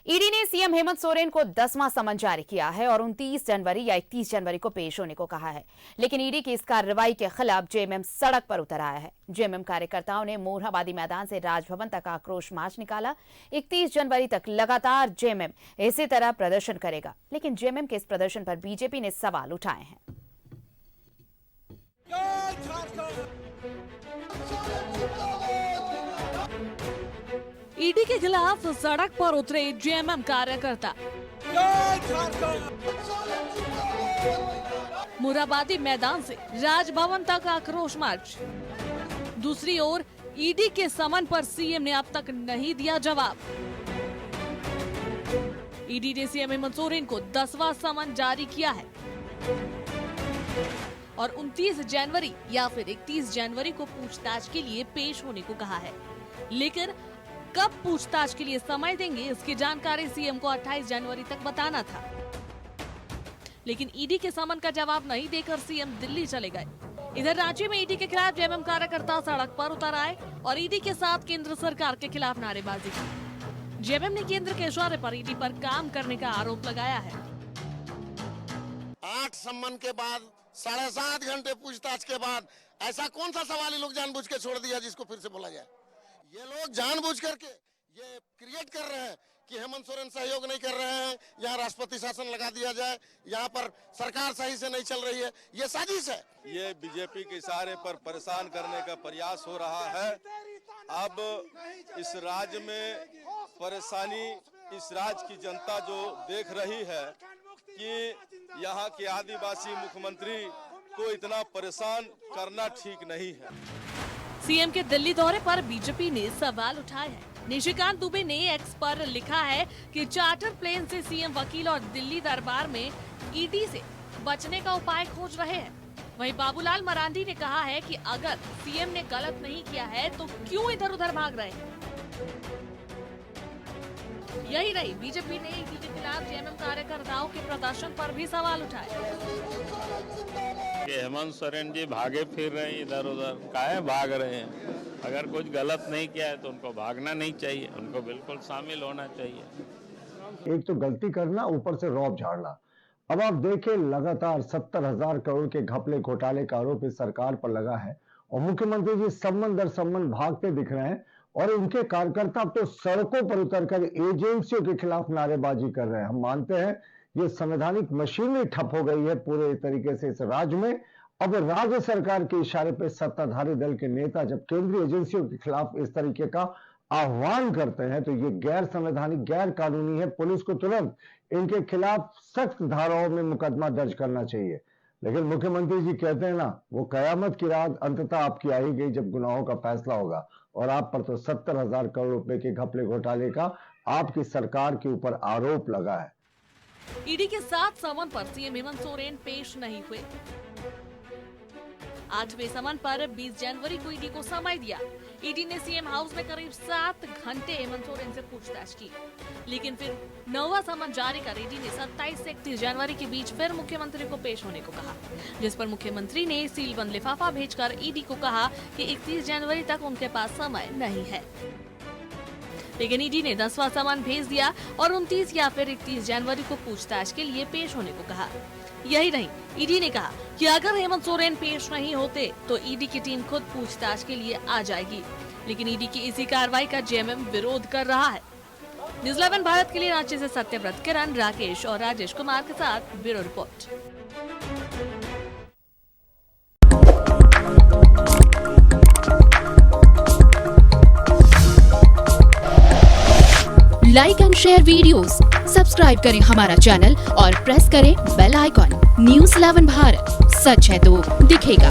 ED ने CM Hemant Soren को 10वां समन जारी किया है और 29 जनवरी या 31 जनवरी को पेश होने को कहा है। लेकिन ईडी की इस कार्रवाई के खिलाफ जेएमएम सड़क पर उतर आया है। जेएमएम कार्यकर्ताओं ने मोरहाबादी मैदान से राजभवन तक आक्रोश मार्च निकाला। 31 जनवरी तक लगातार जेएमएम इसी तरह प्रदर्शन करेगा। लेकिन जेएमएम के इस प्रदर्शन पर बीजेपी ने सवाल उठाए हैं। ईडी के खिलाफ सड़क पर उतरे जेएमएम कार्यकर्ता। मोरहाबादी मैदान से राजभवन तक आक्रोश मार्च। दूसरी ओर ईडी के समन पर सीएम ने अब तक नहीं दिया जवाब। ईडी ने सीएम हेमंत सोरेन को 10वां समन जारी किया है और 29 जनवरी या फिर 31 जनवरी को पूछताछ के लिए पेश होने को कहा है। लेकिन कब पूछताछ के लिए समय देंगे, इसकी जानकारी सीएम को 28 जनवरी तक बताना था। लेकिन ईडी के समन का जवाब नहीं देकर सीएम दिल्ली चले गए। इधर रांची में ईडी के खिलाफ जेएमएम कार्यकर्ता सड़क पर उतर आए और ईडी के साथ केंद्र सरकार के खिलाफ नारेबाजी की। जेएमएम ने केंद्र के इशारे पर ईडी पर काम करने का आरोप लगाया है। 8 सम्मन के बाद 7.5 घंटे पूछताछ के बाद ऐसा कौन सा सवाल ये लोग जानबूझ के छोड़ दिया जिसको फिर से बोला जाए? ये लोग जानबूझ करके ये क्रिएट कर रहे हैं कि हेमंत सोरेन सहयोग नहीं कर रहे हैं, यहाँ राष्ट्रपति शासन लगा दिया जाए, यहाँ पर सरकार सही से नहीं चल रही है। ये साजिश है। ये बीजेपी के इशारे पर परेशान करने का प्रयास हो रहा है। अब इस राज्य में परेशानी इस राज्य की जनता जो देख रही है कि यहाँ के आदिवासी मुख्यमंत्री को इतना परेशान करना ठीक नहीं है। सीएम के दिल्ली दौरे पर बीजेपी ने सवाल उठाए हैं। निशिकांत दुबे ने एक्स पर लिखा है कि चार्टर प्लेन से सीएम वकील और दिल्ली दरबार में ईडी से बचने का उपाय खोज रहे हैं। वहीं बाबूलाल मरांडी ने कहा है कि अगर सीएम ने गलत नहीं किया है तो क्यों इधर उधर भाग रहे हैं। यही नहीं, बीजेपी ने ईडी के खिलाफ जेएमएम कार्यकर्ताओं के प्रदर्शन पर भी सवाल उठाए। हेमंत सोरेन जी भागे फिर रहे हैं इधर उधर, काहे भाग रहे हैं? अगर कुछ गलत नहीं किया है तो उनको भागना नहीं चाहिए, उनको बिल्कुल शामिल होना चाहिए। एक तो गलती करना, ऊपर से रौब झाड़ना। अब आप देखें, लगातार 70,000 करोड़ के घपले घोटाले का आरोप इस सरकार पर लगा है और मुख्यमंत्री जी सम्मन दर सम्मन भागते दिख रहे हैं और उनके कार्यकर्ता तो सड़कों पर उतरकर एजेंसियों के खिलाफ नारेबाजी कर रहे हैं। हम मानते हैं ये संवैधानिक मशीनरी ठप हो गई है पूरे तरीके से इस राज्य में। अब राज्य सरकार के इशारे पे सत्ताधारी दल के नेता जब केंद्रीय एजेंसियों के खिलाफ इस तरीके का आह्वान करते हैं तो ये गैर संवैधानिक, गैर कानूनी है। पुलिस को तुरंत इनके खिलाफ सख्त धाराओं में मुकदमा दर्ज करना चाहिए। लेकिन मुख्यमंत्री जी कहते हैं ना, वो कयामत की रात अंततः आपकी आई गई जब गुनाहों का फैसला होगा। और आप पर तो 70,000 करोड़ रुपए के घपले घोटाले का आपकी सरकार के ऊपर आरोप लगा है। ईडी के 7 समन पर सीएम हेमंत सोरेन पेश नहीं हुए। 8वें समन पर 20 जनवरी को ईडी को समय दिया। ईडी ने सीएम हाउस में करीब 7 घंटे हेमंत सोरेन से पूछताछ की। लेकिन फिर 9वां समन जारी कर ईडी ने 27 से 31 जनवरी के बीच फिर मुख्यमंत्री को पेश होने को कहा, जिस पर मुख्यमंत्री ने सीलबंद लिफाफा भेजकर ईडी को कहा कि 31 जनवरी तक उनके पास समय नहीं है। लेकिन ईडी ने 10वां समन भेज दिया और 29 या फिर 31 जनवरी को पूछताछ के लिए पेश होने को कहा। यही नहीं, ईडी ने कहा कि अगर हेमंत सोरेन पेश नहीं होते तो ईडी की टीम खुद पूछताछ के लिए आ जाएगी। लेकिन ईडी की इसी कार्रवाई का जेएमएम विरोध कर रहा है। न्यूज़ 11 भारत के लिए रांची से सत्यव्रत, किरण, राकेश और राजेश कुमार के साथ bureau report. Like and share videos, subscribe करें हमारा चैनल और प्रेस करें बेल आइकॉन। न्यूज़ 11 भारत, सच है तो दिखेगा।